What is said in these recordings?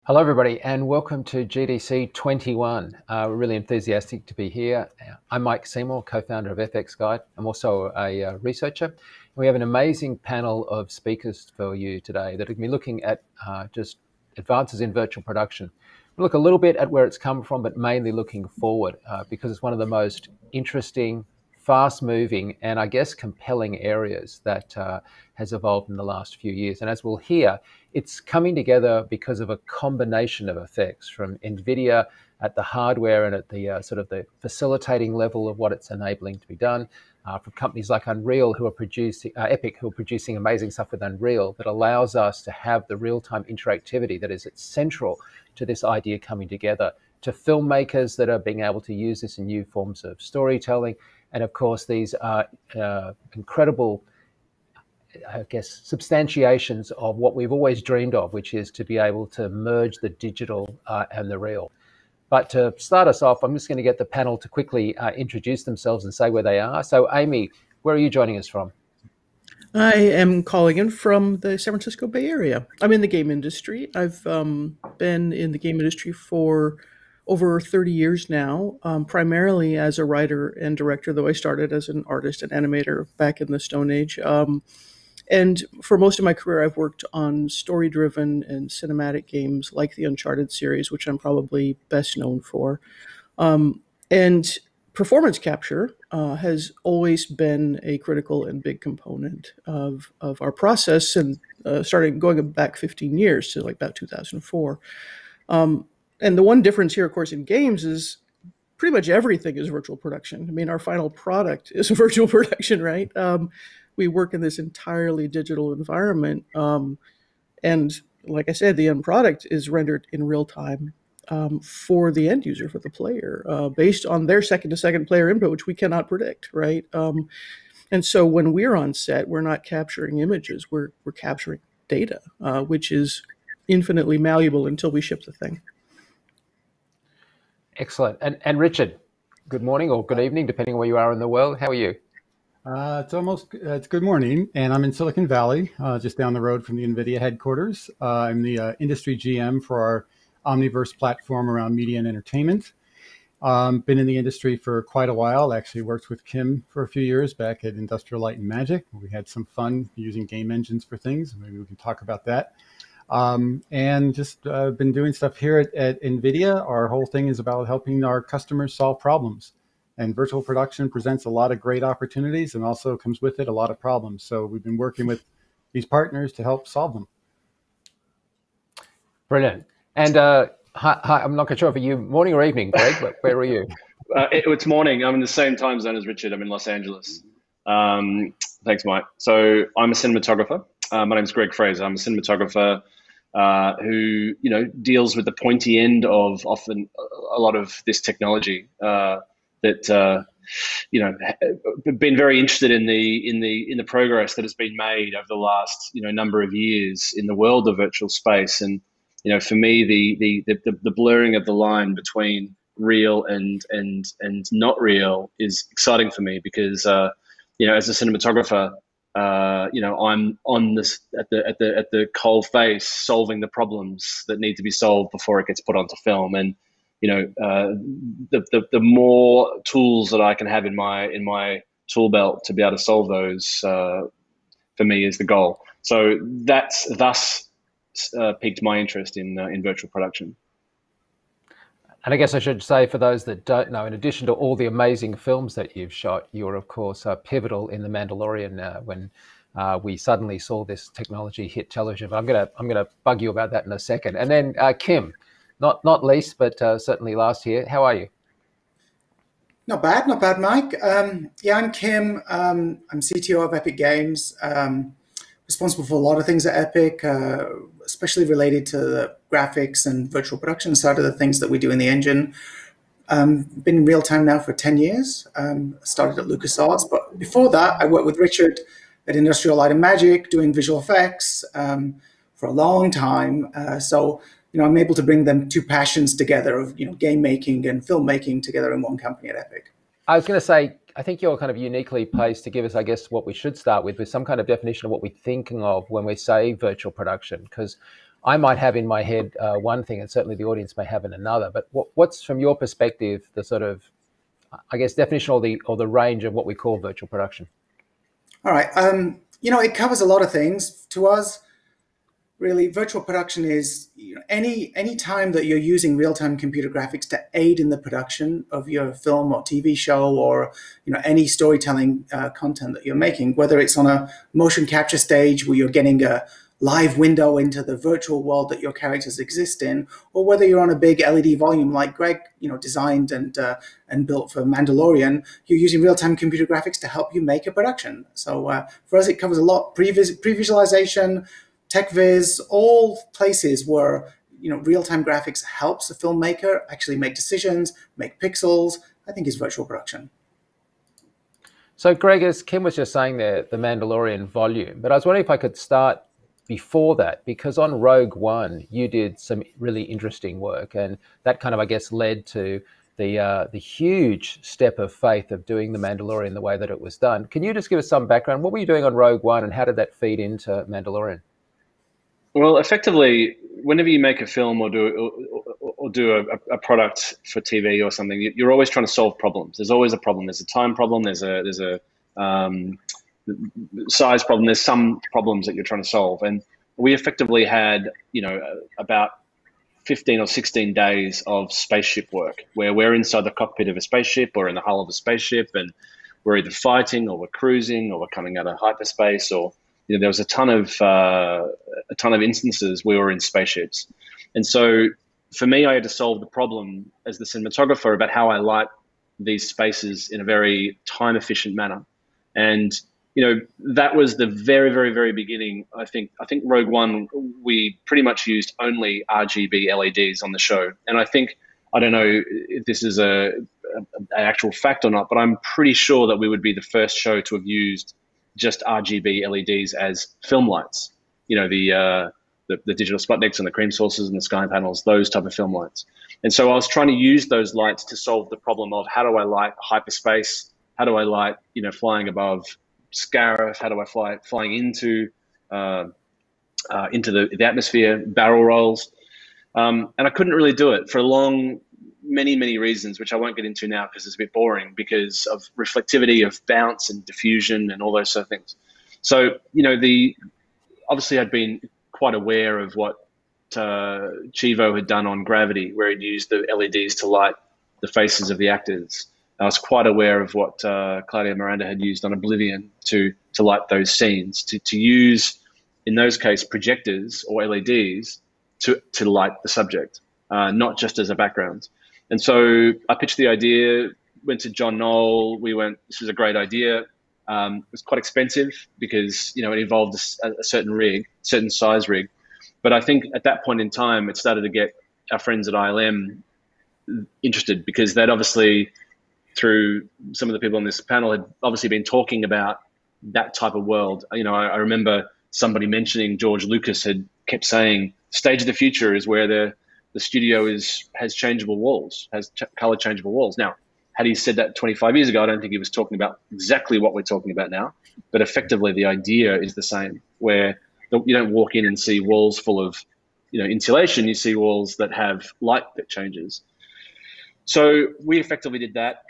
Hello, everybody, and welcome to GDC 21. We're really enthusiastic to be here. I'm Mike Seymour, co-founder of FX Guide. I'm also a researcher. We have an amazing panel of speakers for you today that are going to be looking at just advances in virtual production. We'll look a little bit at where it's come from, but mainly looking forward because it's one of the most interesting, fast-moving, and I guess compelling areas that has evolved in the last few years. And as we'll hear, it's coming together because of a combination of effects from NVIDIA at the hardware and at the sort of the facilitating level of what it's enabling to be done, from companies like Unreal who are producing, Epic who are producing amazing stuff with Unreal that allows us to have the real-time interactivity that is central to this idea coming together, to filmmakers that are being able to use this in new forms of storytelling, and of course these are incredible, I guess, substantiations of what we've always dreamed of, which is to be able to merge the digital and the real. But to start us off, I'm just going to get the panel to quickly introduce themselves and say where they are. So Amy, where are you joining us from? I am calling in from the San Francisco Bay Area. I'm in the game industry. I've been in the game industry for over 30 years now, primarily as a writer and director, though I started as an artist and animator back in the Stone Age. And for most of my career, I've worked on story-driven and cinematic games like the Uncharted series, which I'm probably best known for. And performance capture has always been a critical and big component of our process, and starting going back 15 years to like about 2004. And the one difference here, of course, in games is pretty much everything is virtual production. I mean, our final product is a virtual production, right? We work in this entirely digital environment. And like I said, the end product is rendered in real time for the end user, for the player, based on their second-to-second player input, which we cannot predict, right? And so when we're on set, we're not capturing images, we're capturing data, which is infinitely malleable until we ship the thing. Excellent. And Richard, good morning or good evening, depending on where you are in the world. How are you? It's good morning, and I'm in Silicon Valley, just down the road from the NVIDIA headquarters. I'm the industry GM for our Omniverse platform around media and entertainment. Been in the industry for quite a while. Actually worked with Kim for a few years back at Industrial Light and Magic. We had some fun using game engines for things. Maybe we can talk about that. And just been doing stuff here at NVIDIA. Our whole thing is about helping our customers solve problems. And virtual production presents a lot of great opportunities and also comes with it a lot of problems. So we've been working with these partners to help solve them. Brilliant. And hi, I'm not quite sure if you morning or evening, Greg, but where are you? It's morning. I'm in the same time zone as Richard. I'm in Los Angeles. Thanks, Mike. So I'm a cinematographer. My name's Greg Fraser. I'm a cinematographer who deals with the pointy end of often a lot of this technology. Been very interested in the progress that has been made over the last number of years in the world of virtual space. And for me, the blurring of the line between real and not real is exciting for me because as a cinematographer, I'm on this at the cold face, solving the problems that need to be solved before it gets put onto film. And the more tools that I can have in my tool belt to be able to solve those, for me, is the goal. So that's thus piqued my interest in virtual production. And I guess I should say, for those that don't know, in addition to all the amazing films that you've shot, you're of course pivotal in The Mandalorian when we suddenly saw this technology hit television. But I'm gonna bug you about that in a second. And then Kim. Not least, but certainly last here. How are you? Not bad, Mike. Yeah, I'm Kim. I'm CTO of Epic Games, responsible for a lot of things at Epic, especially related to the graphics and virtual production side of the things that we do in the engine. Been in real time now for 10 years. Started at LucasArts, but before that, I worked with Richard at Industrial Light and Magic doing visual effects for a long time. So I'm able to bring them two passions together of game making and filmmaking together in one company at Epic. I was going to say, I think you're kind of uniquely placed to give us, I guess, what we should start with some kind of definition of what we're thinking of when we say virtual production, because I might have in my head one thing, and certainly the audience may have in another. But what's from your perspective the sort of, I guess, definition or the range of what we call virtual production? All right. It covers a lot of things. To us, really, virtual production is any time that you're using real-time computer graphics to aid in the production of your film or TV show, or any storytelling content that you're making, whether it's on a motion capture stage where you're getting a live window into the virtual world that your characters exist in, or whether you're on a big LED volume like Greg designed and built for Mandalorian, you're using real-time computer graphics to help you make a production. So for us, it covers a lot: pre-visualization, tech viz, all places where real-time graphics helps a filmmaker actually make decisions, make pixels. I think is virtual production. So Greg, as Kim was just saying there, the Mandalorian volume, but I was wondering if I could start before that, because on Rogue One you did some really interesting work, and that kind of, I guess, led to the huge step of faith of doing the Mandalorian the way that it was done. Can you just give us some background? What were you doing on Rogue One, and how did that feed into Mandalorian? Well, effectively, whenever you make a film or do a product for TV or something, you're always trying to solve problems. There's always a problem. There's a time problem. There's a size problem. There's some problems that you're trying to solve, and we effectively had about 15 or 16 days of spaceship work, where we're inside the cockpit of a spaceship or in the hull of a spaceship, and we're either fighting or we're cruising or we're coming out of hyperspace, or there was a ton of instances we were in spaceships. And so for me, I had to solve the problem as the cinematographer about how I light these spaces in a very time efficient manner. And that was the very, very, very beginning. I think Rogue One, we pretty much used only RGB LEDs on the show. And I don't know if this is an actual fact or not, but I'm pretty sure that we would be the first show to have used just RGB LEDs as film lights. The digital Sputniks and the cream sources and the sky panels, those type of film lights. And so I was trying to use those lights to solve the problem of how do I light hyperspace? How do I light, flying above Scarif? How do I flying into the atmosphere, barrel rolls? And I couldn't really do it for many reasons, which I won't get into now because it's a bit boring, because of reflectivity, of bounce and diffusion and all those sort of things. So, obviously I'd been quite aware of what Chivo had done on Gravity, where he'd used the LEDs to light the faces of the actors. I was quite aware of what Claudia Miranda had used on Oblivion to light those scenes, to use, in those cases, projectors or LEDs to light the subject, not just as a background. And so I pitched the idea, went to John Knoll. We went, this is a great idea. It was quite expensive because, it involved a certain size rig. But I think at that point in time, it started to get our friends at ILM interested, because they'd obviously, through some of the people on this panel, had obviously been talking about that type of world. I remember somebody mentioning George Lucas had kept saying, stage of the future is where the studio has changeable walls, has color changeable walls. Now, had he said that 25 years ago, I don't think he was talking about exactly what we're talking about now, but effectively the idea is the same, where you don't walk in and see walls full of insulation. You see walls that have light that changes. So we effectively did that.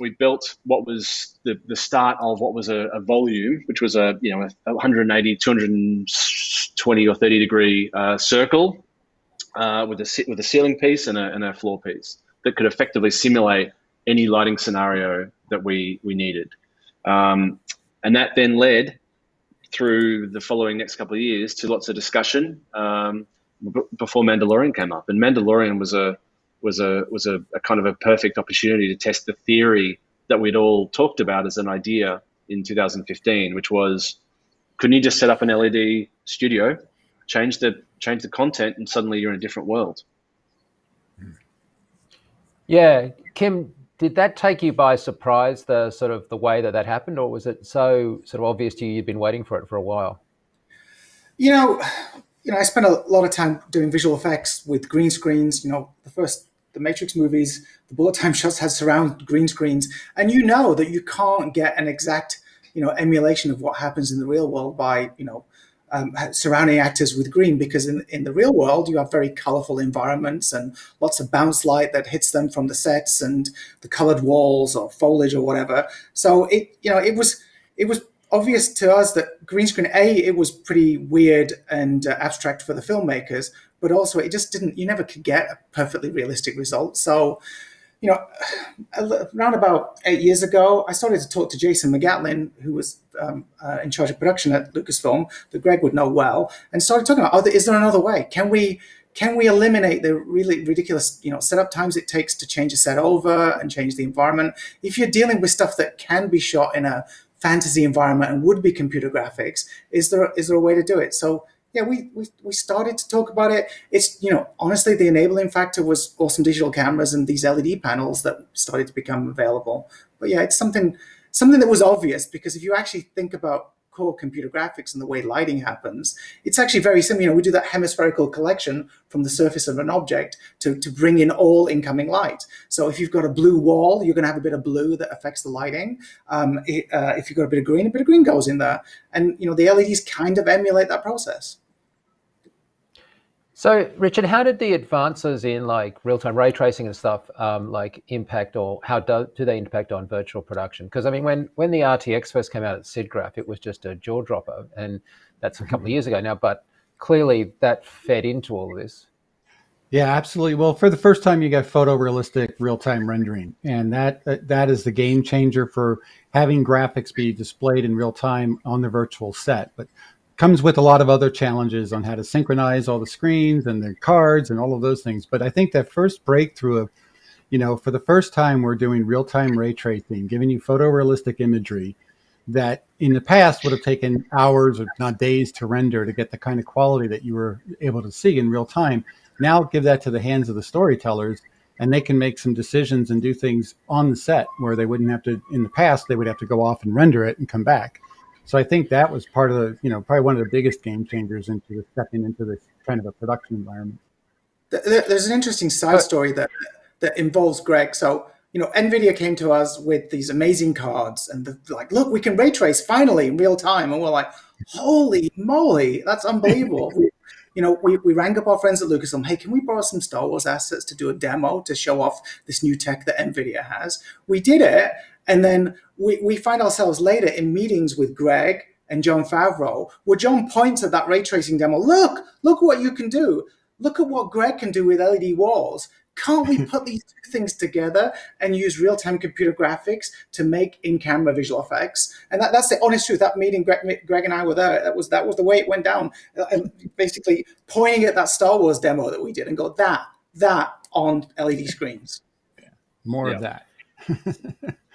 We built what was the start of what was a volume, which was a 180, 220 or 30 degree circle with a ceiling piece and a floor piece that could effectively simulate any lighting scenario that we needed. And that then led through the following next couple of years to lots of discussion before Mandalorian came up. And Mandalorian was a kind of a perfect opportunity to test the theory that we'd all talked about as an idea in 2015, which was, couldn't you just set up an LED studio, change the content, and suddenly you're in a different world? Yeah, Kim, did that take you by surprise, the way that happened, or was it so sort of obvious to you you'd been waiting for it for a while? I spent a lot of time doing visual effects with green screens. The Matrix movies, the bullet time shots had surround green screens, and that you can't get an exact, emulation of what happens in the real world by, surrounding actors with green, because in the real world you have very colorful environments and lots of bounce light that hits them from the sets and the colored walls or foliage or whatever. So it was obvious to us that green screen, it was pretty weird and abstract for the filmmakers, but also it just didn't, you never could get a perfectly realistic result. So, around about 8 years ago, I started to talk to Jason McGatlin, who was in charge of production at Lucasfilm, that Greg would know well, and started talking about, is there another way? Can we eliminate the really ridiculous, setup times it takes to change a set over and change the environment? If you're dealing with stuff that can be shot in a fantasy environment and would be computer graphics, is there a way to do it? So yeah, we started to talk about it. It's, honestly, the enabling factor was awesome digital cameras and these LED panels that started to become available. But yeah, it's something that was obvious, because if you actually think about core computer graphics and the way lighting happens, it's actually very similar. We do that hemispherical collection from the surface of an object to bring in all incoming light. So if you've got a blue wall, you're going to have a bit of blue that affects the lighting. If you've got a bit of green goes in there. And the LEDs kind of emulate that process. So, Richard, how did the advances in like real-time ray tracing and stuff impact, or how do they impact on virtual production? Because I mean, when the RTX first came out at SIGGRAPH, it was just a jaw dropper, and that's a couple of years ago now. But clearly, that fed into all of this. Yeah, absolutely. Well, for the first time, you got photorealistic real-time rendering, and that is the game changer for having graphics be displayed in real time on the virtual set. But comes with a lot of other challenges on how to synchronize all the screens and the cards and all of those things. But I think that first breakthrough of, for the first time, we're doing real-time ray tracing, giving you photorealistic imagery that in the past would have taken hours or not days to render to get the kind of quality that you were able to see in real time. Now give that to the hands of the storytellers, and they can make some decisions and do things on the set where they wouldn't have to, in the past, they would have to go off and render it and come back. So I think that was part of the, probably one of the biggest game changers into stepping into this kind of a production environment. There's an interesting side story that involves Greg. So, NVIDIA came to us with these amazing cards and like, look, we can ray trace finally in real time. And we're like, holy moly, that's unbelievable. We rang up our friends at Lucasfilm. Hey, can we borrow some Star Wars assets to do a demo to show off this new tech that NVIDIA has? We did it. And then we find ourselves later in meetings with Greg and Jon Favreau, where John points at that ray tracing demo. Look what you can do. Look at what Greg can do with LED walls. Can't we put these two things together and use real-time computer graphics to make in-camera visual effects? And that's the honest truth. That meeting, Greg and I were there. That was the way it went down. And basically pointing at that Star Wars demo that we did and go, that on LED screens. More of that.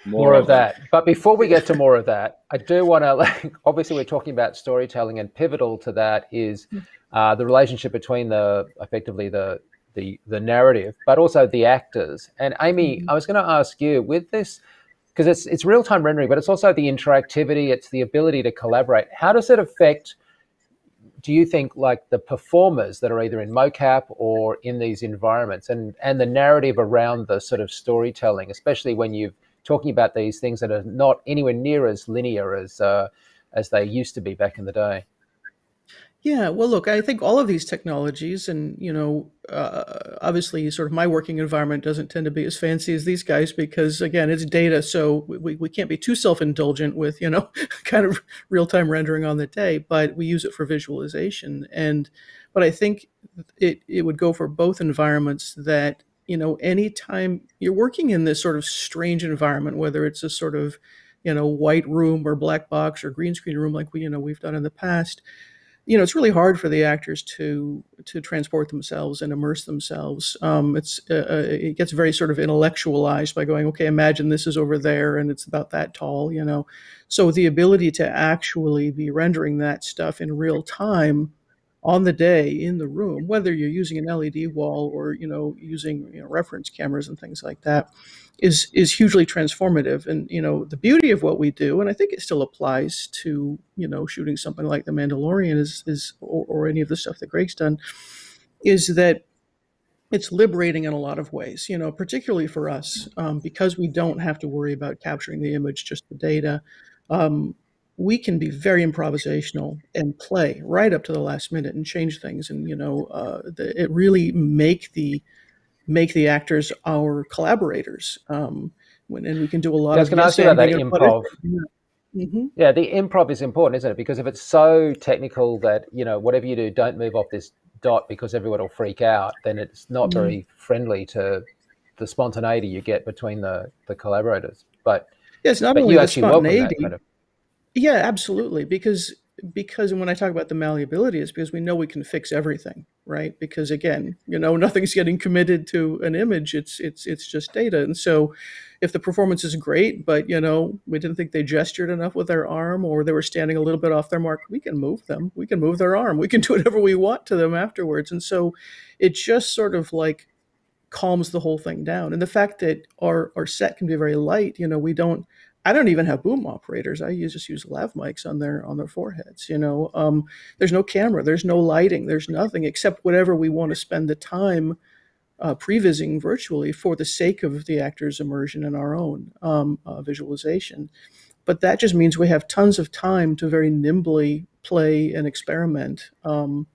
More of that. But before we get to more of that, I do want to, obviously we're talking about storytelling, and pivotal to that is the relationship between effectively the narrative, but also the actors. And Amy, I was going to ask you, with this, because it's real-time rendering, but it's also the interactivity, it's the ability to collaborate. How does it affect, do you think, like the performers that are either in mocap or in these environments, and the narrative around the sort of storytelling, especially when you're talking about these things that are not anywhere near as linear as they used to be back in the day? Yeah, well, look, I think all of these technologies, and obviously, sort of my working environment doesn't tend to be as fancy as these guys because, again, it's data, so we can't be too self-indulgent with kind of real-time rendering on the day, but we use it for visualization. But I think it would go for both environments that anytime you're working in this sort of strange environment, whether it's a sort of white room or black box or green screen room like we've done in the past. It's really hard for the actors to transport themselves and immerse themselves. It gets very sort of intellectualized by going, okay, imagine this is over there and it's about that tall, So the ability to actually be rendering that stuff in real time on the day in the room, whether you're using an LED wall or using reference cameras and things like that, is hugely transformative. And the beauty of what we do, and I think it still applies to shooting something like The Mandalorian or any of the stuff that Greg's done, is that it's liberating in a lot of ways. Particularly for us, because we don't have to worry about capturing the image, just the data. we can be very improvisational and play right up to the last minute and change things, and it really make the actors our collaborators. And we can do a lot I was of going to ask you about that yes-anding and improv. Mm-hmm. Yeah, the improv is important, isn't it? Because if it's so technical that, whatever you do, don't move off this dot because everyone will freak out, then it's not very friendly to the spontaneity you get between the collaborators. But Yeah, it's not only you the actually welcome that spontaneity. kind of. Yeah, absolutely. Because when I talk about the malleability, it's because we know we can fix everything, right? Because again, nothing's getting committed to an image. It's just data. And so if the performance is great, but we didn't think they gestured enough with their arm, or they were standing a little bit off their mark, we can move them. We can move their arm. We can do whatever we want to them afterwards. And so it just sort of like calms the whole thing down. And the fact that our set can be very light, I don't even have boom operators. I just use lav mics on their foreheads. There's no camera, there's no lighting, there's nothing except whatever we want to spend the time prevising virtually for the sake of the actor's immersion and our own visualization. But that just means we have tons of time to very nimbly play and experiment. And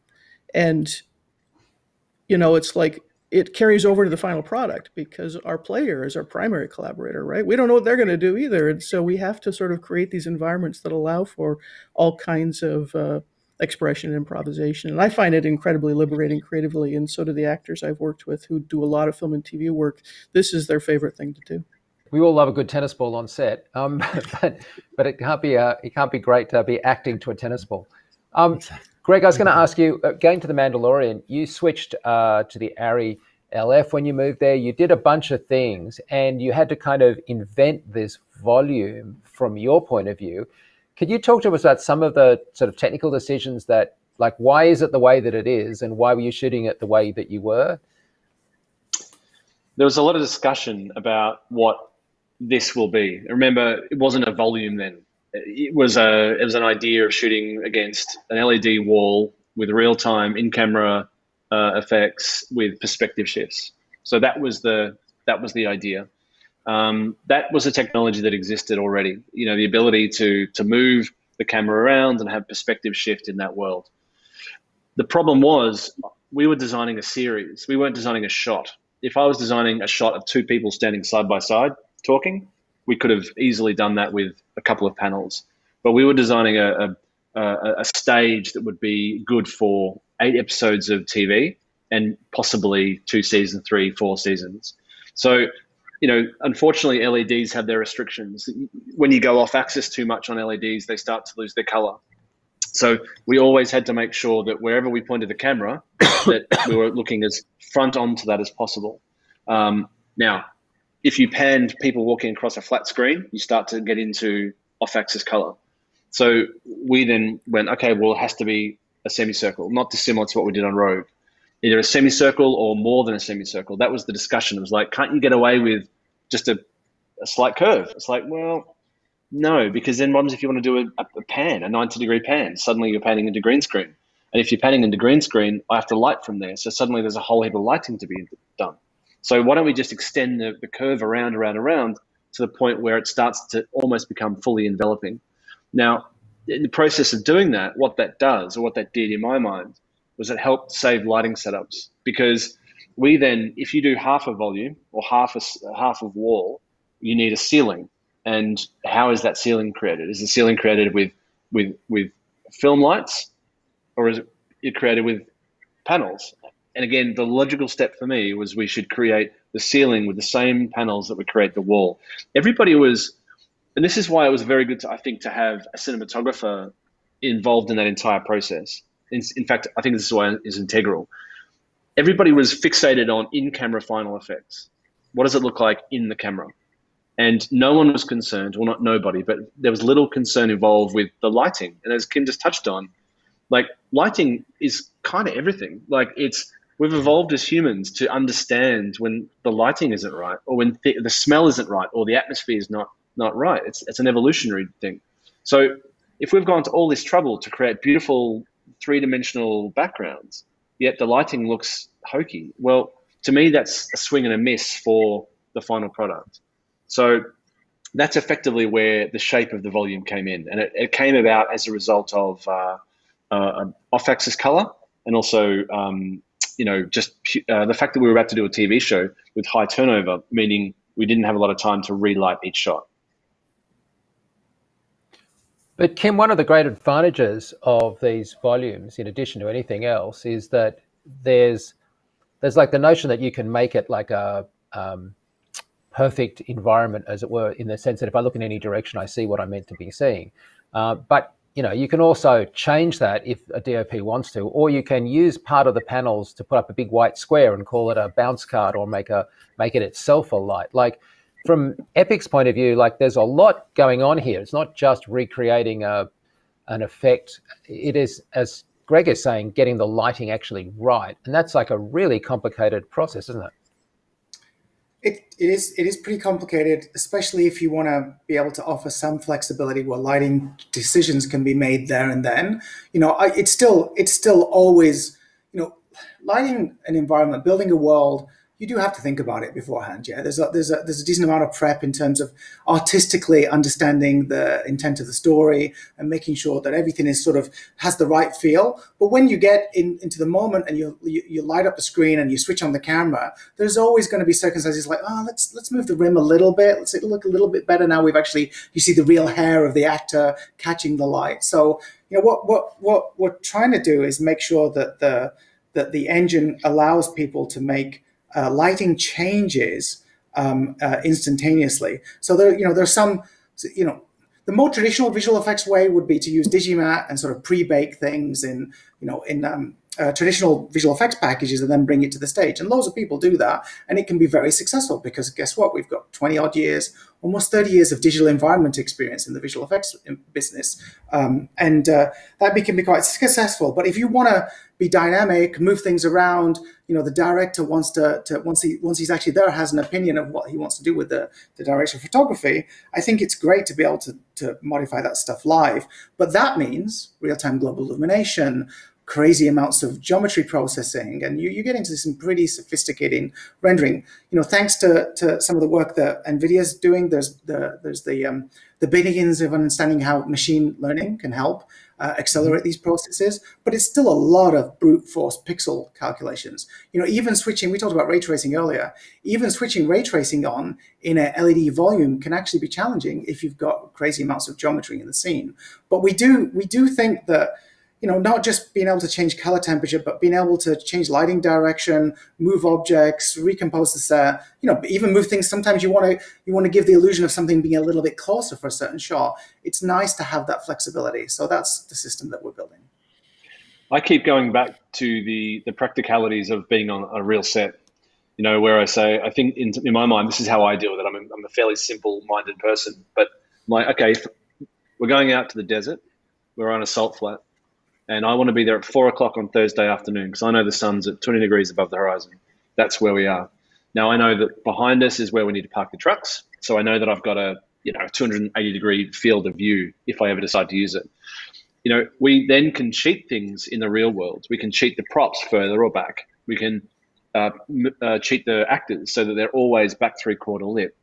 it's like it carries over to the final product because our player is our primary collaborator, right? We don't know what they're going to do either. And so we have to sort of create these environments that allow for all kinds of expression and improvisation. And I find it incredibly liberating creatively. And so do the actors I've worked with who do a lot of film and TV work. This is their favorite thing to do. We all love a good tennis ball on set, but it can't be great to be acting to a tennis ball. Greg, I was going to ask you, going to The Mandalorian, you switched to the ARRI LF when you moved there. You did a bunch of things, and you had to kind of invent this volume from your point of view. Could you talk to us about some of the sort of technical decisions that, like, why is it the way that it is, and why were you shooting it the way that you were? There was a lot of discussion about what this will be. Remember, it wasn't a volume then. It was an idea of shooting against an LED wall with real-time in-camera effects with perspective shifts. So that was the idea. That was a technology that existed already. The ability to move the camera around and have perspective shift in that world. The problem was we were designing a series. We weren't designing a shot. If I was designing a shot of two people standing side by side talking, we could have easily done that with a couple of panels. But we were designing a stage that would be good for 8 episodes of TV and possibly 2 seasons, 3, 4 seasons. So, unfortunately, LEDs have their restrictions. When you go off axis too much on LEDs, they start to lose their color. So we always had to make sure that wherever we pointed the camera, that we were looking as front on to that as possible. Now, if you panned people walking across a flat screen, you start to get into off-axis color. So we then went, okay, well, it has to be a semicircle, not dissimilar to what we did on Rogue. Either a semicircle or more than a semicircle. That was the discussion. It was like, can't you get away with just a slight curve? It's like, well, no, because then what happens if you want to do a pan, a 90-degree pan? Suddenly you're panning into green screen. And if you're panning into green screen, I have to light from there. So suddenly there's a whole heap of lighting to be done. So why don't we just extend the curve around to the point where it starts to almost become fully enveloping? Now, in the process of doing that, what that does, or what that did in my mind, was it helped save lighting setups. Because we then, if you do half a volume or half of wall, you need a ceiling. And how is that ceiling created? Is the ceiling created with film lights, or is it created with panels? And again, the logical step for me was we should create the ceiling with the same panels that would create the wall. Everybody was, and this is why it was very good, I think, to have a cinematographer involved in that entire process. In fact, I think this is why it's integral. Everybody was fixated on in-camera final effects. What does it look like in the camera? And no one was concerned, well, not nobody, but there was little concern involved with the lighting. And as Kim just touched on, like, lighting is kind of everything. Like, we've evolved as humans to understand when the lighting isn't right, or when the smell isn't right, or the atmosphere is not right. It's an evolutionary thing. So if we've gone to all this trouble to create beautiful 3-dimensional backgrounds, yet the lighting looks hokey, well, to me, that's a swing and a miss for the final product. So that's effectively where the shape of the volume came in. And it came about as a result of off-axis color, and also just the fact that we were about to do a TV show with high turnover, meaning we didn't have a lot of time to relight each shot. But Kim, one of the great advantages of these volumes, in addition to anything else, is that there's like the notion that you can make it like a perfect environment, as it were, in the sense that if I look in any direction, I see what I'm meant to be seeing. But you can also change that if a DOP wants to, or you can use part of the panels to put up a big white square and call it a bounce card, or make it itself a light. Like, from Epic's point of view, like, there's a lot going on here. It's not just recreating an effect. It is, as Greg is saying, getting the lighting actually right. And that's like a really complicated process, isn't it? It is pretty complicated, especially if you want to be able to offer some flexibility where lighting decisions can be made there and then. It's still always, lighting an environment, building a world. You do have to think about it beforehand. Yeah, there's a decent amount of prep in terms of artistically understanding the intent of the story and making sure that everything is sort of has the right feel. But when you get into the moment and you light up the screen and you switch on the camera, there's always going to be circumstances like, let's move the rim a little bit. Let's it look a little bit better now. You see the real hair of the actor catching the light. So what we're trying to do is make sure that the engine allows people to make lighting changes instantaneously. So there's some, the more traditional visual effects way would be to use Digimat and sort of pre-bake things in traditional visual effects packages and then bring it to the stage. And loads of people do that, and it can be very successful because guess what? We've got 20 odd years, almost 30 years of digital environment experience in the visual effects business. That can be quite successful. But if you want to be dynamic, move things around, the director wants to once he's actually there, has an opinion of what he wants to do with the direction of photography. I think it's great to be able to modify that stuff live. But that means real-time global illumination, crazy amounts of geometry processing, and you get into some pretty sophisticated rendering. Thanks to some of the work that NVIDIA's doing, there's the beginnings of understanding how machine learning can help accelerate these processes, but it's still a lot of brute force pixel calculations. Even switching, we talked about ray tracing earlier, even switching ray tracing on in a LED volume can actually be challenging if you've got crazy amounts of geometry in the scene. But we do think that not just being able to change color temperature, but being able to change lighting direction, move objects, recompose the set, even move things. Sometimes you want to give the illusion of something being a little bit closer for a certain shot. It's nice to have that flexibility. So that's the system that we're building. I keep going back to the practicalities of being on a real set, where I say, I think in my mind, this is how I deal with it. I'm a fairly simple-minded person, but okay, we're going out to the desert, we're on a salt flat, and I want to be there at 4 o'clock on Thursday afternoon because I know the sun's at 20 degrees above the horizon. That's where we are. Now I know that behind us is where we need to park the trucks. So I know that I've got a 280-degree field of view if I ever decide to use it. We then can cheat things in the real world. We can cheat the props further or back. We can cheat the actors so that they're always back three-quarter lit.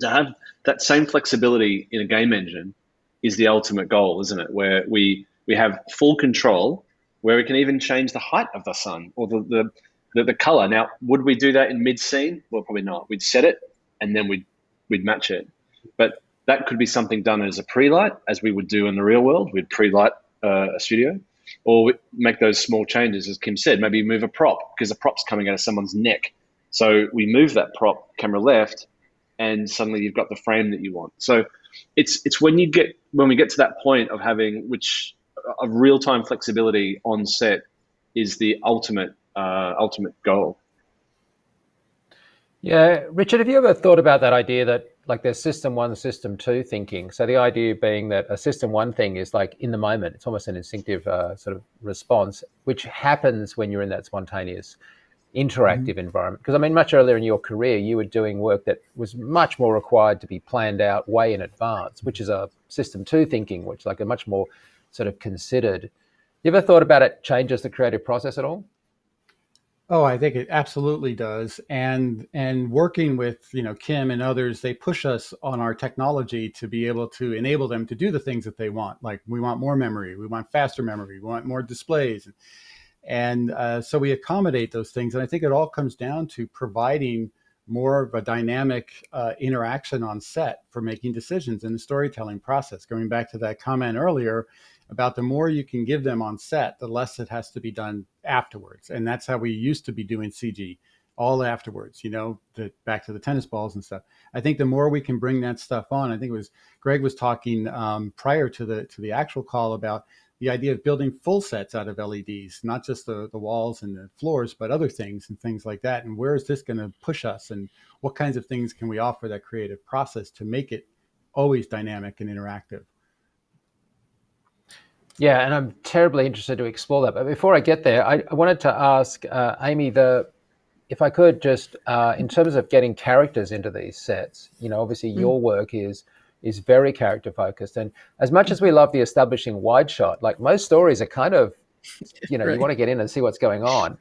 To have that same flexibility in a game engine is the ultimate goal, isn't it? Where we have full control, where we can even change the height of the sun or the color. Now, would we do that in mid-scene? Well, probably not. We'd set it and then we'd match it. But that could be something done as a pre-light, as we would do in the real world. We'd pre-light a studio, or we make those small changes, as Kim said. Maybe move a prop because the prop's coming out of someone's neck. So we move that prop camera left, and suddenly you've got the frame that you want. So it's when we get to that point of having of real-time flexibility on set is the ultimate goal. Yeah, Richard, have you ever thought about that idea that like there's system one, system two thinking? So the idea being that a system one thing is like in the moment, it's almost an instinctive sort of response, which happens when you're in that spontaneous interactive environment. Because much earlier in your career, you were doing work that was much more required to be planned out way in advance, which is a system two thinking, which is like a much more sort of considered. You ever thought about it changes the creative process at all? Oh, I think it absolutely does. And working with, Kim and others, they push us on our technology to be able to enable them to do the things that they want. Like we want more memory, we want faster memory, we want more displays. And so we accommodate those things. And I think it all comes down to providing more of a dynamic interaction on set for making decisions in the storytelling process. Going back to that comment earlier about the more you can give them on set, the less it has to be done afterwards. And that's how we used to be doing CG, all afterwards, back to the tennis balls and stuff. I think the more we can bring that stuff on, I think it was Greg was talking prior to the actual call about the idea of building full sets out of LEDs, not just the walls and the floors, but other things and things like that. And where is this going to push us? And what kinds of things can we offer that creative process to make it always dynamic and interactive? Yeah, and I'm terribly interested to explore that. But before I get there, I wanted to ask Amy, if I could just, in terms of getting characters into these sets, obviously your work is very character focused. And as much as we love the establishing wide shot, like most stories are kind of, Right. you want to get in and see what's going on.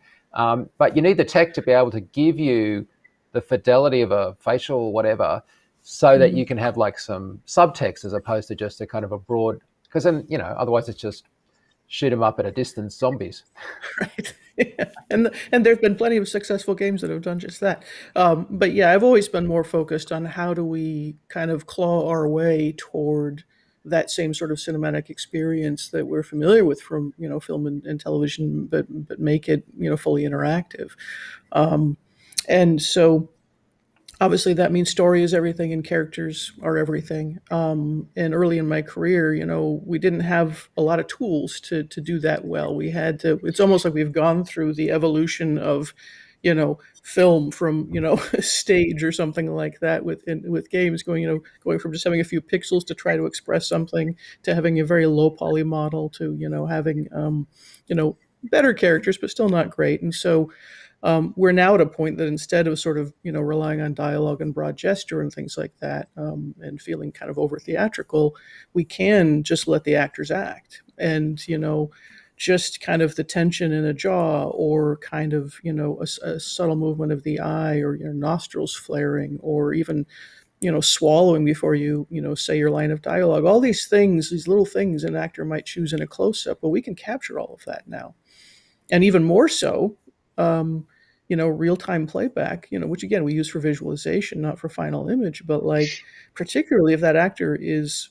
But you need the tech to be able to give you the fidelity of a facial whatever, so that you can have like some subtext as opposed to just a kind of a broad, because then, otherwise it's just shoot them up at a distance zombies. Right. Yeah. And there've been plenty of successful games that have done just that. But yeah, I've always been more focused on how do we kind of claw our way toward that same sort of cinematic experience that we're familiar with from film and television, but make it fully interactive. And so obviously that means story is everything and characters are everything. And early in my career, we didn't have a lot of tools to do that well. We had to, it's almost like we've gone through the evolution of, film from, stage or something like that with games going from just having a few pixels to try to express something to having a very low poly model to, having, better characters, but still not great. And so, we're now at a point that instead of sort of relying on dialogue and broad gesture and things like that, and feeling kind of over theatrical, we can just let the actors act, and just kind of the tension in a jaw, or kind of a subtle movement of the eye, or nostrils flaring, or even swallowing before you say your line of dialogue. All these things, these little things an actor might choose in a close-up, but we can capture all of that now, and even more so. Real-time playback, which again we use for visualization, not for final image, but like particularly if that actor is,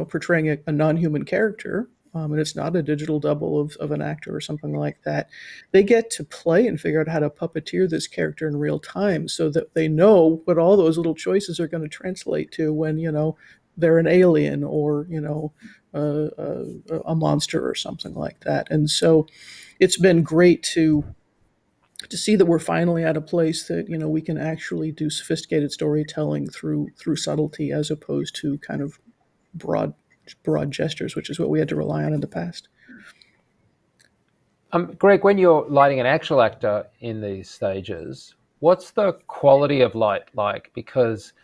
portraying a non-human character, and it's not a digital double of an actor or something like that, they get to play and figure out how to puppeteer this character in real time so that they know what all those little choices are going to translate to when, they're an alien or, a monster or something like that. And so it's been great to see that we're finally at a place that we can actually do sophisticated storytelling through subtlety, as opposed to kind of broad gestures, which is what we had to rely on in the past. Greg, when you're lighting an actual actor in these stages, what's the quality of light like? Because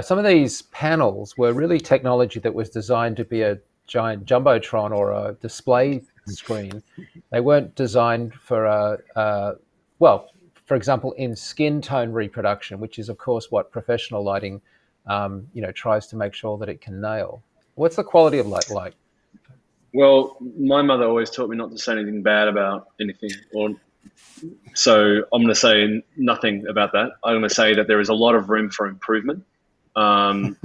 some of these panels were really technology that was designed to be a giant jumbotron or a display screen. They weren't designed for well, for example, in skin tone reproduction, which is, of course, what professional lighting, tries to make sure that it can nail. What's the quality of light like? Well, my mother always taught me not to say anything bad about anything, so I'm going to say nothing about that. I'm going to say that there is a lot of room for improvement, and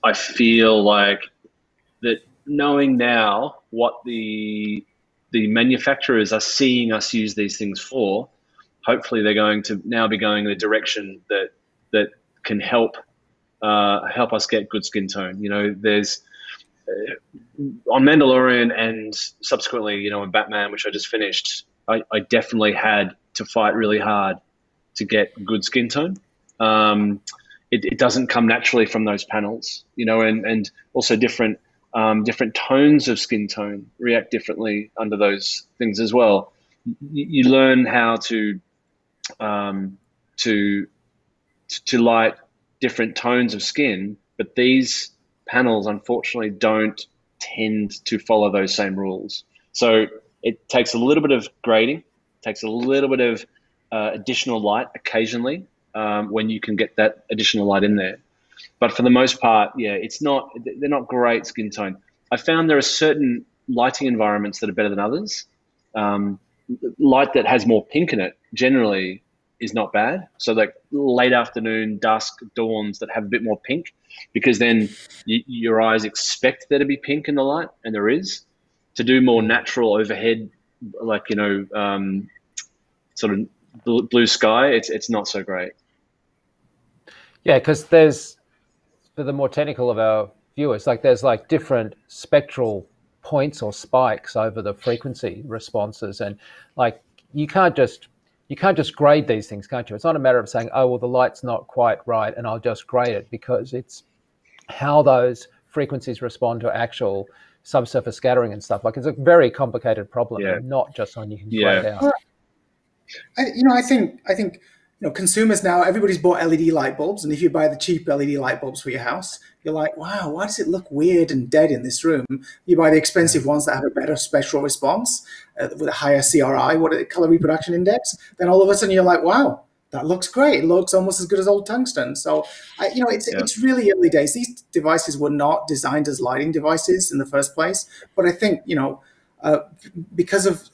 I feel like that knowing now what the manufacturers are seeing us use these things for, hopefully they're going to now be going in a direction that can help us get good skin tone. There's on Mandalorian and subsequently, in Batman, which I just finished, I definitely had to fight really hard to get good skin tone. It doesn't come naturally from those panels, and also different tones of skin tone react differently under those things as well. You learn how to light different tones of skin, but these panels unfortunately don't tend to follow those same rules. So It takes a little bit of grading, takes a little bit of additional light occasionally when you can get that additional light in there. But for the most part, yeah, they're not great skin tone. I found there are certain lighting environments that are better than others. Light that has more pink in it generally is not bad. So like late afternoon, dusk, dawns that have a bit more pink, because then your eyes expect there to be pink in the light, and there is. To do more natural overhead, like, sort of blue sky, it's not so great. Yeah, because there's, for the more technical of our viewers, like there's like different spectral points or spikes over the frequency responses, and like you can't just grade these things, can't you? It's not a matter of saying, oh well, the light's not quite right and I'll just grade it, because it's how those frequencies respond to actual subsurface scattering and stuff. Like it's a very complicated problem, and not just one you can grade out. I think consumers now, everybody's bought LED light bulbs, and if you buy the cheap LED light bulbs for your house, you're like, wow, why does it look weird and dead in this room? You buy the expensive ones that have a better spectral response with a higher CRI, color reproduction index. Then all of a sudden you're like, wow, that looks great. It looks almost as good as old tungsten. So, it's really early days. These devices were not designed as lighting devices in the first place, but I think because of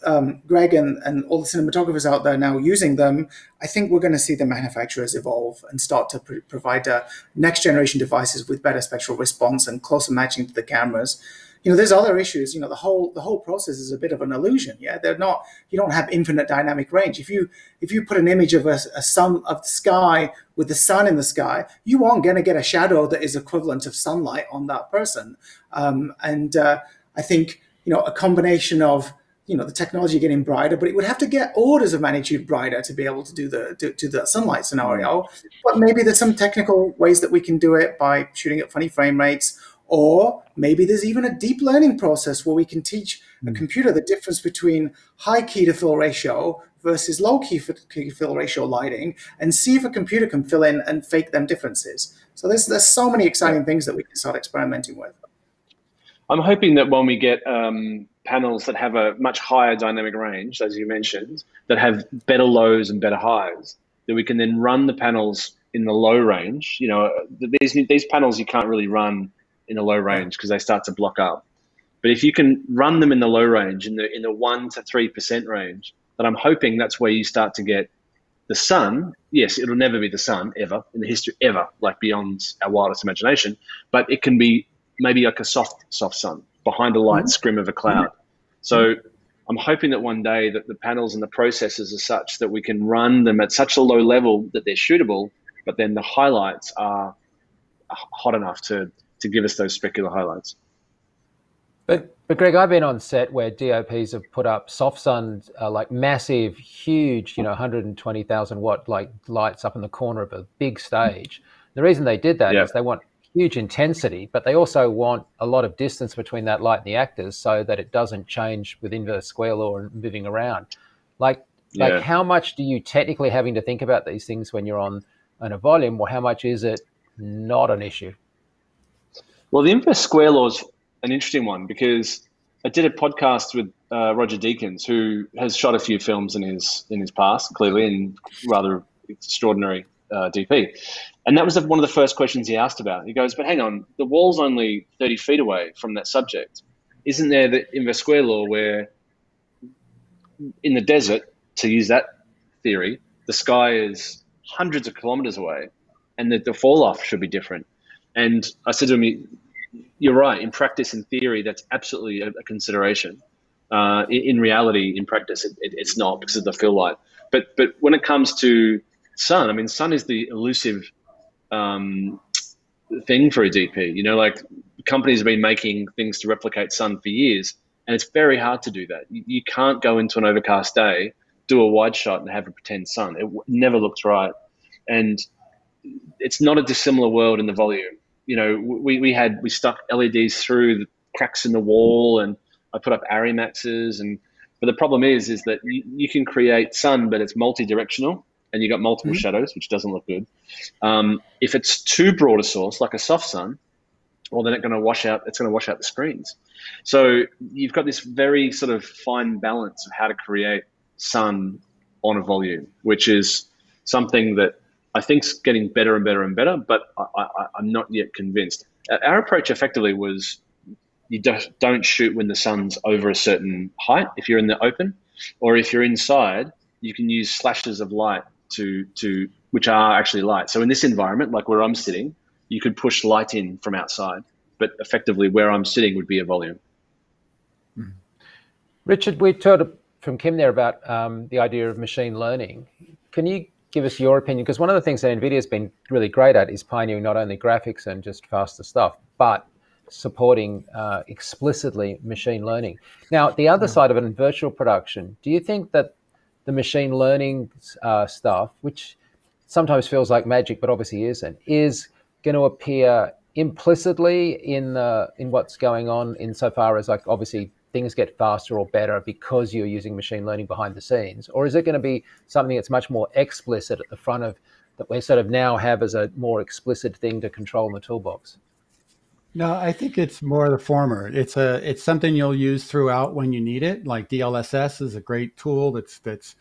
Greg and all the cinematographers out there now using them, I think we're going to see the manufacturers evolve and start to provide next generation devices with better spectral response and closer matching to the cameras. There's other issues. The whole process is a bit of an illusion. Yeah, you don't have infinite dynamic range. If you put an image of a sun of the sky with the sun in the sky, you aren't going to get a shadow that is equivalent of sunlight on that person. I think a combination of the technology getting brighter, but it would have to get orders of magnitude brighter to be able to do the sunlight scenario. But maybe there's some technical ways that we can do it by shooting at funny frame rates, or maybe there's even a deep learning process where we can teach a computer the difference between high key to fill ratio versus low key to fill ratio lighting, and see if a computer can fill in and fake them differences. So there's so many exciting things that we can start experimenting with. I'm hoping that when we get panels that have a much higher dynamic range, as you mentioned, that have better lows and better highs, that we can then run the panels in the low range. These panels you can't really run in the low range because they start to block up. But if you can run them in the low range, in the 1% to 3% range, then I'm hoping that's where you start to get the sun. Yes, it'll never be the sun ever in the history ever, like beyond our wildest imagination. But it can be maybe like a soft sun behind a light scrim of a cloud. So I'm hoping that one day that the panels and the processes are such that we can run them at such a low level that they're shootable, but then the highlights are hot enough to give us those specular highlights. But Greg, I've been on set where DOPs have put up soft sun, like massive, huge, 120,000 watt like lights up in the corner of a big stage. The reason they did that is they want huge intensity, but they also want a lot of distance between that light and the actors so that it doesn't change with inverse square law and moving around. Like how much do you technically having to think about these things when you're on a volume, or how much is it not an issue? Well, the inverse square law is an interesting one, because I did a podcast with Roger Deakins, who has shot a few films in his past, clearly, and rather extraordinary DP. And that was one of the first questions he asked about. He goes, but hang on, the wall's only 30 feet away from that subject. Isn't there the inverse square law where in the desert, to use that theory, the sky is hundreds of kilometers away and that the fall off should be different? And I said to him, you're right. In practice, in theory, that's absolutely a consideration. In reality, in practice, it's not, because of the fill light. But when it comes to sun, I mean, sun is the elusive thing for a DP. Like companies have been making things to replicate sun for years, and it's very hard to do that. You can't go into an overcast day, do a wide shot, and have a pretend sun. It never looks right. And it's not a dissimilar world in the volume. We stuck LEDs through the cracks in the wall, and I put up Arimaxes, but the problem is that you can create sun, but it's multi-directional, and you got multiple shadows, which doesn't look good. If it's too broad a source, like a soft sun, well, then it's going to wash out the screens. So you've got this very sort of fine balance of how to create sun on a volume, which is something that I think's getting better and better and better, but I'm not yet convinced. Our approach effectively was you don't shoot when the sun's over a certain height if you're in the open, or if you're inside, you can use slashes of light to which are actually light. So in this environment, like where I'm sitting, you could push light in from outside, but effectively where I'm sitting would be a volume. Richard, we heard from Kim there about the idea of machine learning. Can you give us your opinion? Because one of the things that NVIDIA's been really great at is pioneering not only graphics and just faster stuff, but supporting explicitly machine learning. Now, the other side of it in virtual production, do you think that the machine learning stuff, which sometimes feels like magic but obviously isn't, is going to appear implicitly in what's going on insofar as, like, obviously things get faster or better because you're using machine learning behind the scenes? Or is it going to be something that's much more explicit at the front of, that we sort of now have as a more explicit thing to control in the toolbox? No, I think it's more the former. It's something you'll use throughout when you need it. Like DLSS is a great tool that's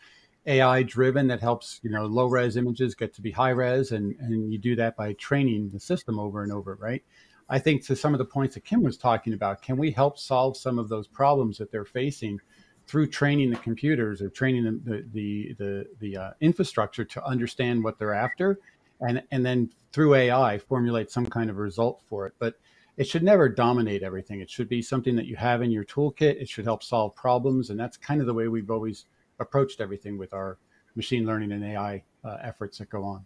AI driven, that helps, low res images get to be high res, and you do that by training the system over and over, right? I think to some of the points that Kim was talking about, can we help solve some of those problems that they're facing through training the computers, or training the infrastructure to understand what they're after, and then through AI formulate some kind of result for it. But it should never dominate everything. It should be something that you have in your toolkit. It should help solve problems, and that's kind of the way we've always approached everything with our machine learning and AI efforts that go on.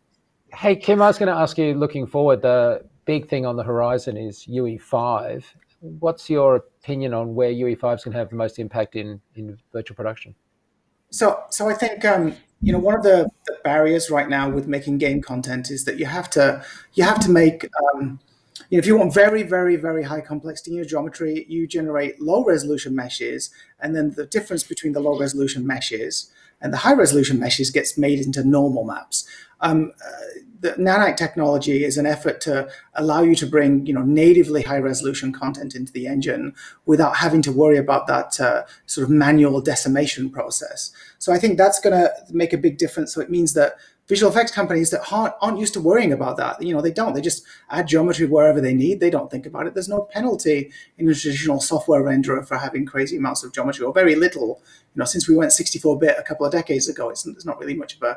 Hey, Kim, I was going to ask you, looking forward, the big thing on the horizon is UE5. What's your opinion on where UE5 is going to have the most impact in virtual production? So I think one of the barriers right now with making game content is that you have to make if you want very, very, very high complexity in your geometry, you generate low resolution meshes, and then the difference between the low resolution meshes and the high resolution meshes gets made into normal maps. The nanite technology is an effort to allow you to bring natively high resolution content into the engine without having to worry about that sort of manual decimation process. So I think that's going to make a big difference. So it means that visual effects companies that aren't used to worrying about that, they just add geometry wherever they need. They don't think about it. There's no penalty in a traditional software renderer for having crazy amounts of geometry, or very little. Since we went 64-bit a couple of decades ago, there's not really much of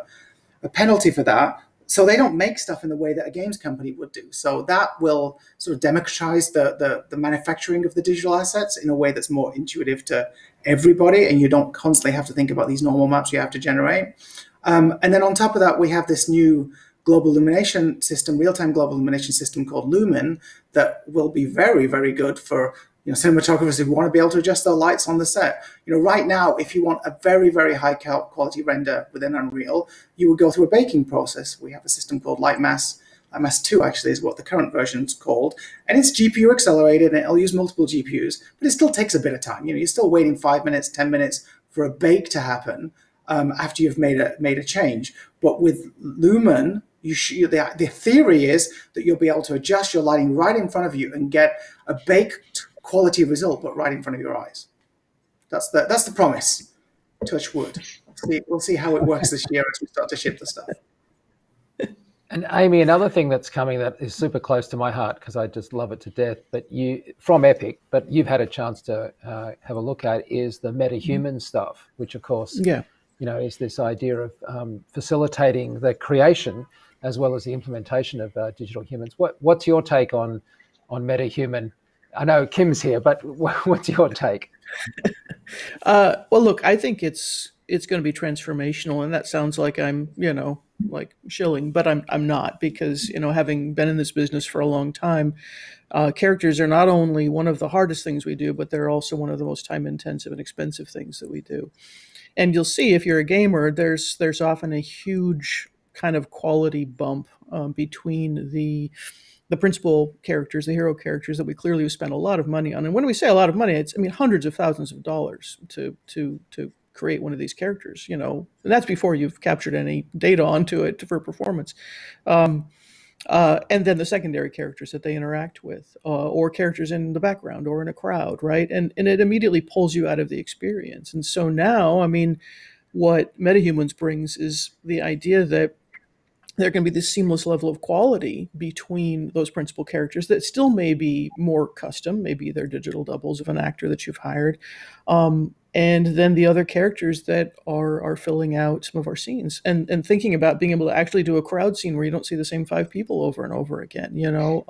a penalty for that. So they don't make stuff in the way that a games company would do. So that will sort of democratize the manufacturing of the digital assets in a way that's more intuitive to everybody, and you don't constantly have to think about these normal maps you have to generate. And then on top of that, we have this new global illumination system, real-time global illumination system called Lumen, that will be very, very good for cinematographers who want to be able to adjust their lights on the set. Right now, if you want a very, very high quality render within Unreal, you would go through a baking process. We have a system called Lightmass. Lightmass 2 actually is what the current version is called. And it's GPU accelerated, and it'll use multiple GPUs, but it still takes a bit of time. You're still waiting 5 minutes, 10 minutes for a bake to happen after you've made a change. But with Lumen, the theory is that you'll be able to adjust your lighting right in front of you and get a baked quality result, but right in front of your eyes. That's the promise. Touch wood. We'll see how it works this year as we start to ship the stuff. And Amy, another thing that's coming that is super close to my heart, because I just love it to death, but from Epic, but you've had a chance to have a look at, is the metahuman stuff, which of course, is this idea of facilitating the creation as well as the implementation of digital humans. What's your take on metahuman? I know Kim's here, but what's your take? Well, look, I think it's going to be transformational, and that sounds like I'm, like shilling, but I'm not, because, having been in this business for a long time, characters are not only one of the hardest things we do, but they're also one of the most time-intensive and expensive things that we do. And you'll see, if you're a gamer, there's often a huge kind of quality bump between the principal characters, the hero characters that we clearly spend a lot of money on. And when we say a lot of money, it's hundreds of thousands of dollars to create one of these characters, and that's before you've captured any data onto it for performance. And then the secondary characters that they interact with, or characters in the background or in a crowd, right? And it immediately pulls you out of the experience. And so now, I mean, what MetaHumans brings is the idea that there can be this seamless level of quality between those principal characters that still may be more custom. Maybe they're digital doubles of an actor that you've hired. And then the other characters that are filling out some of our scenes, and thinking about being able to actually do a crowd scene where you don't see the same 5 people over and over again, you know.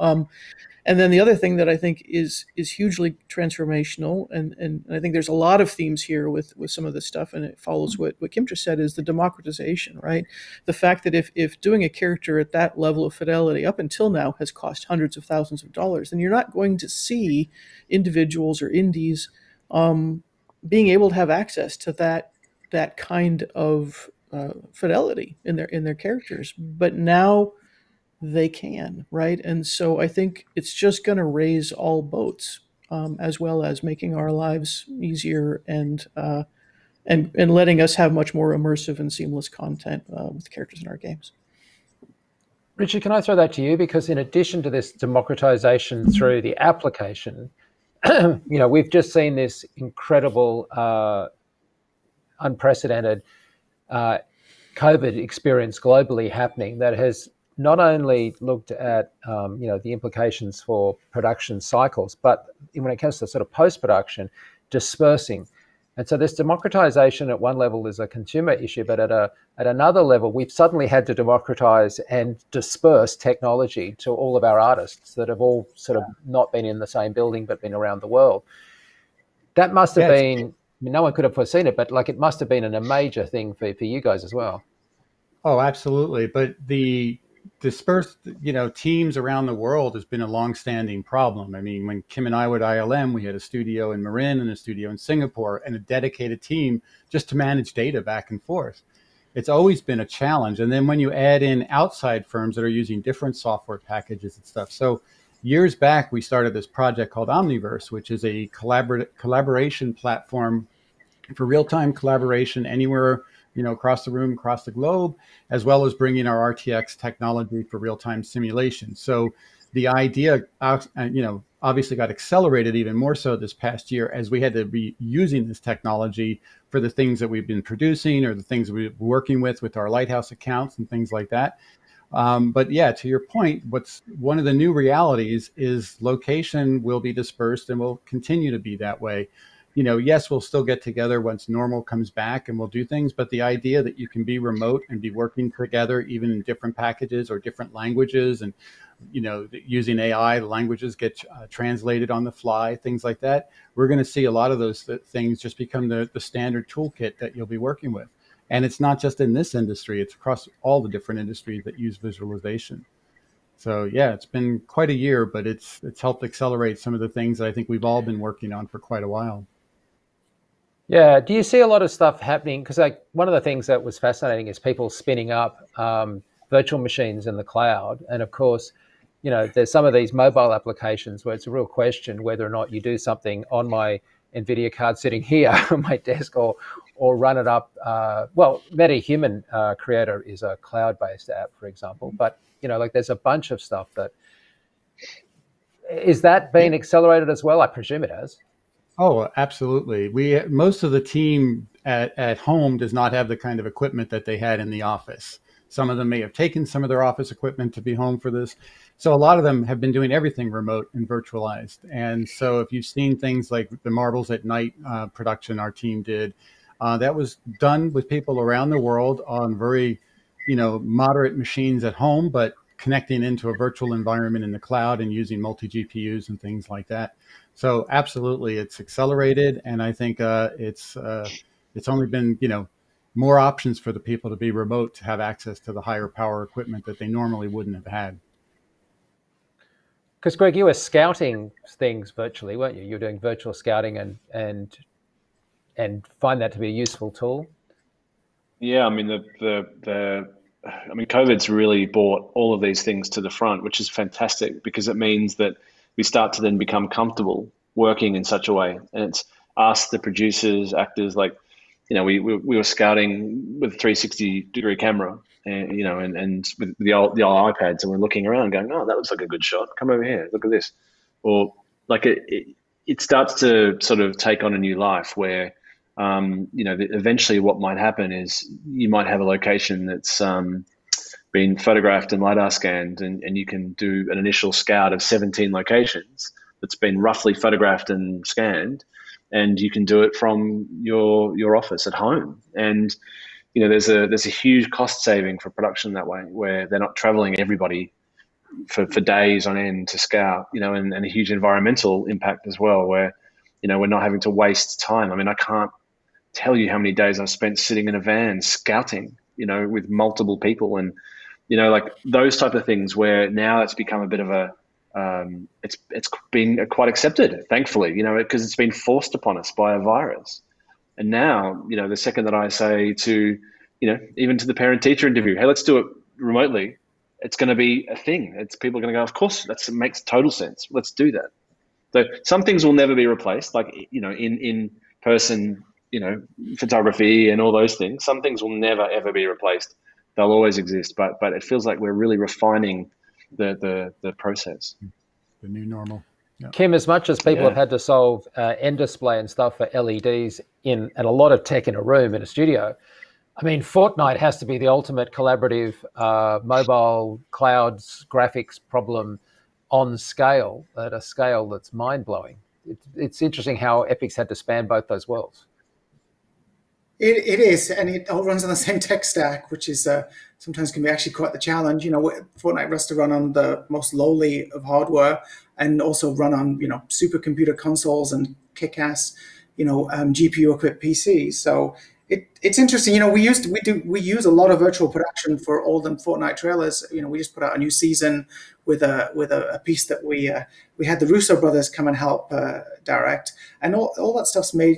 And then the other thing that I think is hugely transformational, and I think there's a lot of themes here with some of this stuff, and it follows what Kim just said, is the democratization, right? The fact that if doing a character at that level of fidelity up until now has cost hundreds of thousands of dollars, then you're not going to see individuals or indies being able to have access to that kind of fidelity in their characters. But now they can, right? And so I think it's just going to raise all boats, as well as making our lives easier and letting us have much more immersive and seamless content with characters in our games. Richard, can I throw that to you? Because in addition to this democratization through the application, we've just seen this incredible, unprecedented COVID experience globally happening that has not only looked at the implications for production cycles, but when it comes to sort of post-production, dispersing. And so this democratization at one level is a consumer issue, but at another level, we've suddenly had to democratize and disperse technology to all of our artists that have all sort of not been in the same building but been around the world. That must have been, I mean, no one could have foreseen it, but like it must have been a major thing for you guys as well. Oh, absolutely. But the dispersed, teams around the world has been a longstanding problem. I mean, when Kim and I were at ILM, we had a studio in Marin and a studio in Singapore and a dedicated team just to manage data back and forth. It's always been a challenge. And then when you add in outside firms that are using different software packages and stuff. So years back, we started this project called Omniverse, which is a collaboration platform for real-time collaboration anywhere across the room, across the globe, as well as bringing our RTX technology for real-time simulation. So the idea, obviously got accelerated even more so this past year as we had to be using this technology for the things that we've been producing or the things we're working with our Lighthouse accounts and things like that. But yeah, to your point, what's one of the new realities is location will be dispersed and will continue to be that way. Yes, we'll still get together once normal comes back and we'll do things, but the idea that you can be remote and be working together, even in different packages or different languages, and, using AI, the languages get translated on the fly, things like that. We're going to see a lot of those things just become the standard toolkit that you'll be working with. And it's not just in this industry, it's across all the different industries that use visualization. So yeah, it's been quite a year, but it's helped accelerate some of the things that I think we've all been working on for quite a while. Yeah. Do you see a lot of stuff happening? Because one of the things that was fascinating is people spinning up virtual machines in the cloud. And of course, there's some of these mobile applications where it's a real question whether or not you do something on my NVIDIA card sitting here on my desk or run it up. MetaHuman Creator is a cloud-based app, for example. But, there's a bunch of stuff that... Is that being accelerated as well? I presume it has. Oh, absolutely. Most of the team at home does not have the kind of equipment that they had in the office. Some of them may have taken some of their office equipment to be home for this. So a lot of them have been doing everything remote and virtualized. And so if you've seen things like the Marbles at Night production our team did, that was done with people around the world on very, moderate machines at home, but connecting into a virtual environment in the cloud and using multi-GPUs and things like that. So absolutely, it's accelerated, and I think it's only been more options for the people to be remote to have access to the higher power equipment that they normally wouldn't have had. Because Greg, you were scouting things virtually, weren't you? You were doing virtual scouting and find that to be a useful tool. Yeah, I mean COVID's really brought all of these things to the front, which is fantastic because it means that we start to then become comfortable working in such a way. And it's us, the producers, actors, like we were scouting with a 360-degree camera, and with the old iPads, and we're looking around, going, "Oh, that looks like a good shot. Come over here, look at this," or like it starts to sort of take on a new life where, eventually what might happen is you might have a location that's been photographed and LiDAR scanned, and you can do an initial scout of 17 locations that's been roughly photographed and scanned, and you can do it from your office at home. And there's a huge cost saving for production that way, where they're not traveling everybody for days on end to scout, and a huge environmental impact as well, where we're not having to waste time. I mean, I can't tell you how many days I've spent sitting in a van scouting, with multiple people, and like those type of things, where now it's become a bit of a it's been quite accepted, thankfully, because it's been forced upon us by a virus. And now, the second that I say to, even to the parent-teacher interview, hey, let's do it remotely, it's going to be a thing. People are going to go, of course, it makes total sense. Let's do that. So some things will never be replaced, like, in person, photography and all those things. Some things will never, ever be replaced. They'll always exist, but it feels like we're really refining the process. The new normal. Yeah. Kim, as much as people have had to solve end display and stuff for LEDs and a lot of tech in a room, in a studio, I mean, Fortnite has to be the ultimate collaborative mobile clouds graphics problem on scale, at a scale that's mind-blowing. It's interesting how Epic's had to span both those worlds. It is, and it all runs on the same tech stack, which is sometimes can be actually quite the challenge. Fortnite has to run on the most lowly of hardware, and also run on supercomputer consoles and kick-ass GPU-equipped PCs. So it's interesting. We use a lot of virtual production for all the Fortnite trailers. We just put out a new season with a piece that we had the Russo brothers come and help direct, and all that stuff's made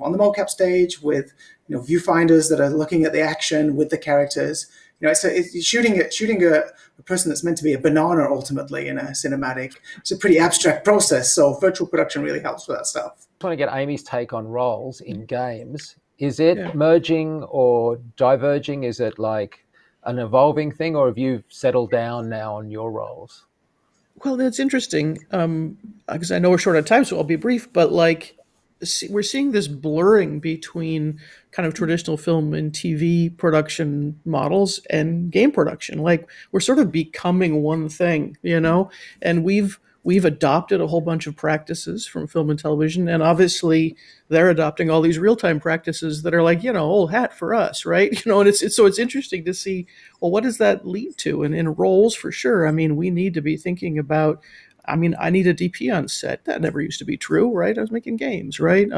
on the mocap stage with viewfinders that are looking at the action with the characters. It's shooting a person that's meant to be a banana ultimately in a cinematic. It's a pretty abstract process, so virtual production really helps with that stuff. I want to get Amy's take on roles in games. Is it merging or diverging? Is it like an evolving thing, or have you settled down now on your roles? Well, that's interesting, because I know we're short on time, so I'll be brief, but we're seeing this blurring between kind of traditional film and TV production models and game production. Like, we're sort of becoming one thing, and we've adopted a whole bunch of practices from film and television, and obviously they're adopting all these real-time practices that are like, old hat for us, right? And it's interesting to see, well, what does that lead to? And in roles, for sure, I mean, we need to be thinking about, I need a DP on set. That never used to be true, right? I was making games, right?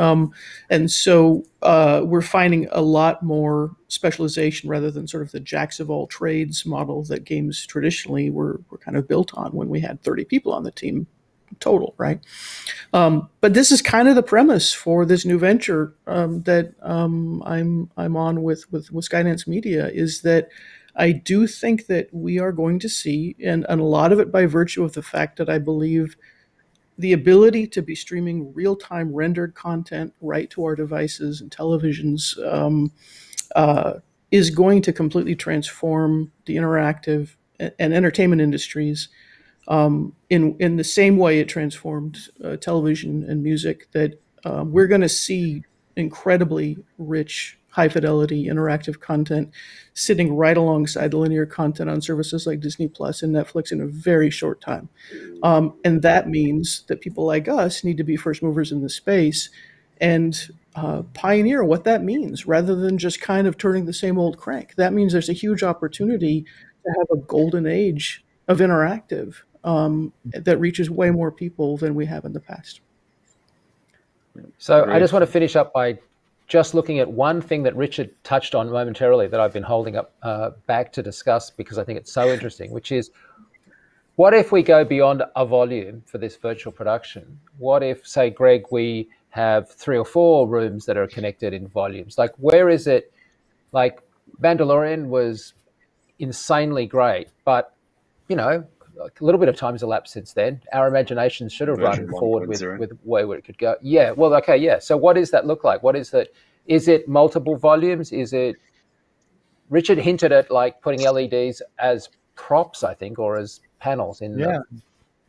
And so we're finding a lot more specialization rather than sort of the jacks of all trades model that games traditionally were kind of built on when we had 30 people on the team total, right? But this is kind of the premise for this new venture that I'm on with Skydance Media, is that I do think that we are going to see, and a lot of it by virtue of the fact that I believe the ability to be streaming real-time rendered content right to our devices and televisions is going to completely transform the interactive and entertainment industries in the same way it transformed television and music, that we're going to see incredibly rich, high-fidelity interactive content sitting right alongside the linear content on services like Disney Plus and Netflix in a very short time. And that means that people like us need to be first movers in the space and pioneer what that means, rather than just kind of turning the same old crank. That means there's a huge opportunity to have a golden age of interactive that reaches way more people than we have in the past. So I just want to finish up by just looking at one thing that Richard touched on momentarily that I've been holding up back to discuss because I think it's so interesting, which is, what if we go beyond a volume for this virtual production? What if, say, Greg, we have 3 or 4 rooms that are connected in volumes? Like, where is it? Like, Mandalorian was insanely great, but, a little bit of time has elapsed since then. Our imaginations should have run forward with where it could go. Yeah, well, okay, yeah. So what does that look like? What is that? Is it multiple volumes? Is it, Richard hinted at like putting LEDs as props, I think, or as panels in Yeah.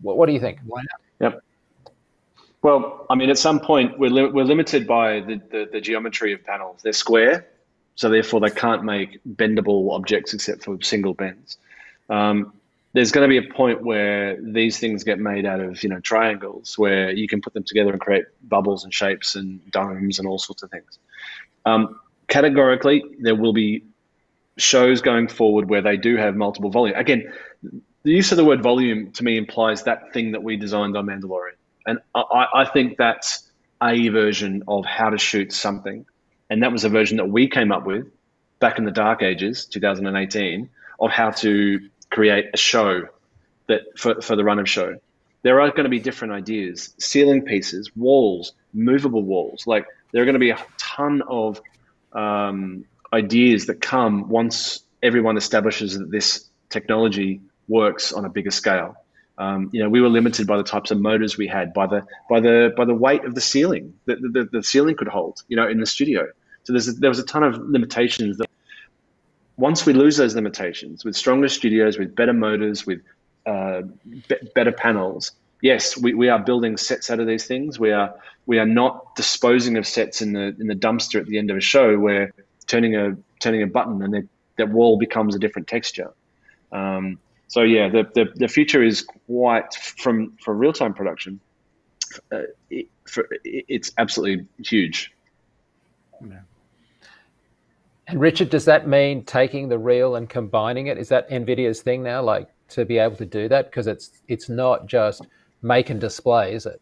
What do you think? Why not? Yep. Well, I mean, at some point, we're limited by the geometry of panels. They're square, so therefore they can't make bendable objects except for single bends. There's going to be a point where these things get made out of, triangles, where you can put them together and create bubbles and shapes and domes and all sorts of things. Categorically, there will be shows going forward where they do have multiple volume. Again, the use of the word volume to me implies that thing that we designed on Mandalorian. And I think that's a version of how to shoot something. And that was a version that we came up with back in the dark ages, 2018, of how to create a show that for the run of show. There are going to be different ideas, ceiling pieces, walls, movable walls. Like there are going to be a ton of ideas that come once everyone establishes that this technology works on a bigger scale. We were limited by the types of motors we had, by the weight of the ceiling that the ceiling could hold, in the studio. So there was a ton of limitations. That once we lose those limitations, with stronger studios, with better motors, with better panels, yes, we are building sets out of these things. We are not disposing of sets in the dumpster at the end of a show, where turning a button and that wall becomes a different texture. So yeah, the future is quite for real-time production. It's absolutely huge. Yeah. And Richard, does that mean taking the reel and combining it? Is that NVIDIA's thing now, like to be able to do that? Because it's not just make and display, is it?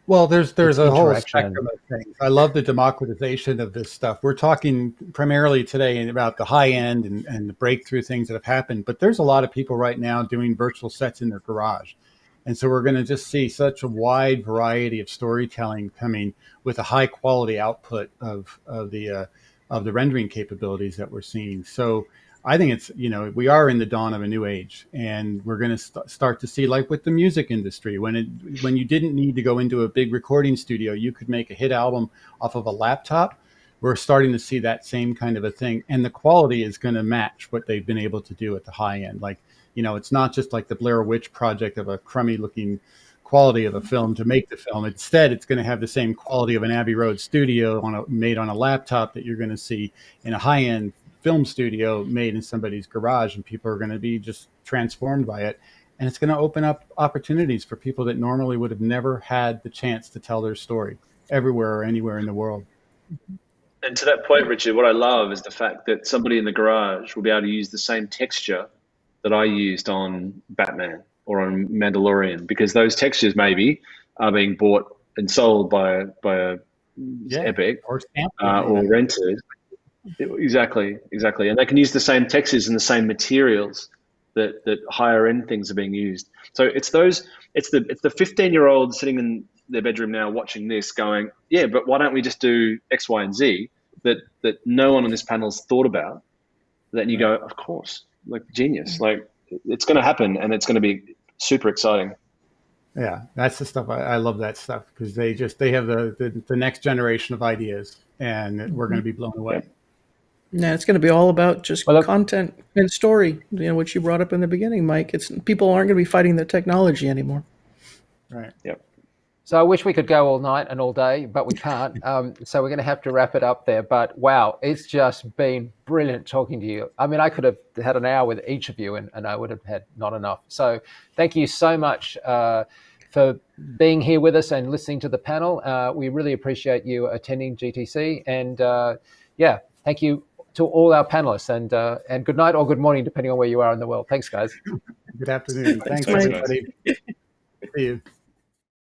Well, there's a whole interaction. spectrum of things. I love the democratization of this stuff. We're talking primarily today about the high end and the breakthrough things that have happened, but there's a lot of people right now doing virtual sets in their garage. And so we're going to just see such a wide variety of storytelling coming with a high quality output of the rendering capabilities that we're seeing. So I think it's, we are in the dawn of a new age, and we're going to start to see, like with the music industry, when you didn't need to go into a big recording studio, you could make a hit album off of a laptop. We're starting to see that same kind of a thing. And the quality is going to match what they've been able to do at the high end. Like, it's not just like the Blair Witch Project of a crummy looking quality of a film to make the film. Instead, it's going to have the same quality of an Abbey Road studio made on a laptop that you're going to see in a high-end film studio made in somebody's garage, and people are going to be just transformed by it. And it's going to open up opportunities for people that normally would have never had the chance to tell their story everywhere or anywhere in the world. And to that point, Richard, what I love is the fact that somebody in the garage will be able to use the same texture that I used on Batman or on Mandalorian, because those textures maybe are being bought and sold by Epic or rented. Exactly. And they can use the same textures and the same materials that higher end things are being used. So it's the 15-year-old sitting in their bedroom now watching this going, yeah, but why don't we just do X, Y, and Z that no one on this panel's thought about? Then you go, of course, like genius. Like it's going to happen, and it's going to be super exciting. Yeah, that's the stuff. I love that stuff, because they have the next generation of ideas, and we're going to be blown away. Yeah, it's going to be all about just content and story, which you brought up in the beginning, Mike. People aren't going to be fighting the technology anymore. Right. Yep. So I wish we could go all night and all day, but we can't. So we're going to have to wrap it up there. But wow, it's just been brilliant talking to you. I mean, I could have had an hour with each of you, and I would have had not enough. So thank you so much for being here with us and listening to the panel. We really appreciate you attending GTC. And thank you to all our panelists, and good night or good morning, depending on where you are in the world. Thanks, guys. Good afternoon. Thanks Mike. everybody. See you.